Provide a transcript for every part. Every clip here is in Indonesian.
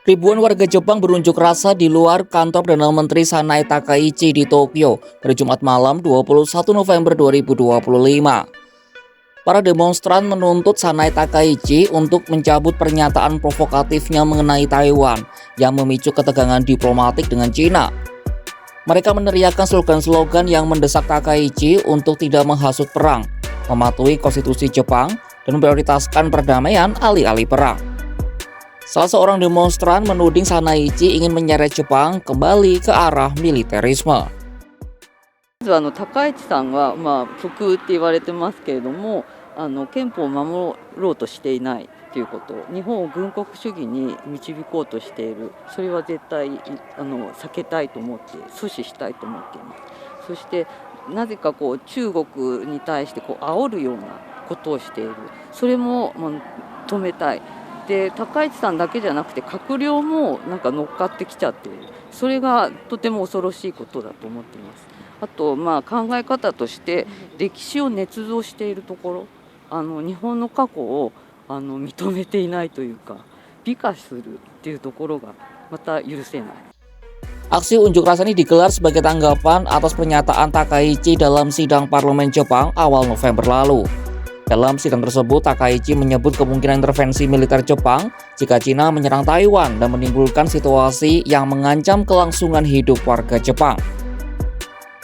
Ribuan warga Jepang berunjuk rasa di luar kantor Perdana Menteri Sanae Takaichi di Tokyo pada Jumat malam 21 November 2025. Para demonstran menuntut Sanae Takaichi untuk mencabut pernyataan provokatifnya mengenai Taiwan yang memicu ketegangan diplomatik dengan Cina. Mereka meneriakkan slogan-slogan yang mendesak Takaichi untuk tidak menghasut perang, mematuhi konstitusi Jepang, dan memprioritaskan perdamaian alih-alih perang. Salah seorang demonstran menuding Sanaichi ingin menyeret Jepang kembali ke arah militerisme. 高市さんは、極右って言われてますけれども、憲法を守ろうとしていないということ、日本を軍国主義に導こうとしている、それは絶対避けたいと思って、阻止したいと思っています。そしてなぜか中国に対して煽るようなことをしている、それも止めたい。で、高市さんだけじゃなくて閣僚も乗っかってきちゃっている、それがとても恐ろしいことだと思っています。あと考え方として歴史を捏造しているところ、日本の過去を認めていないというか、美化するっていうところがまた許せない。Aksi unjuk rasa ini digelar sebagai tanggapan atas pernyataan Takaichi dalam sidang parlemen Jepang awal November lalu. Dalam sidang tersebut, Takaichi menyebut kemungkinan intervensi militer Jepang jika Cina menyerang Taiwan dan menimbulkan situasi yang mengancam kelangsungan hidup warga Jepang.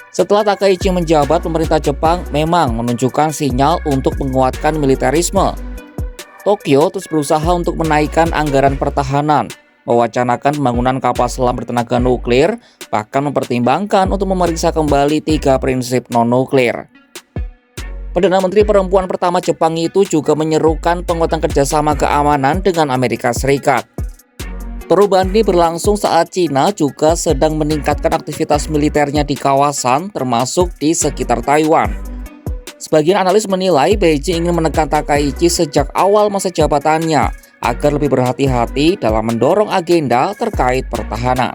Setelah Takaichi menjabat, pemerintah Jepang memang menunjukkan sinyal untuk menguatkan militerisme. Tokyo terus berusaha untuk menaikkan anggaran pertahanan, mewacanakan pembangunan kapal selam bertenaga nuklir, bahkan mempertimbangkan untuk memeriksa kembali 3 prinsip non-nuklir. Perdana Menteri perempuan pertama Jepang itu juga menyerukan penguatan kerjasama keamanan dengan Amerika Serikat. Perubahan ini berlangsung saat Cina juga sedang meningkatkan aktivitas militernya di kawasan, termasuk di sekitar Taiwan. Sebagian analis menilai Beijing ingin menekan Takaichi sejak awal masa jabatannya agar lebih berhati-hati dalam mendorong agenda terkait pertahanan.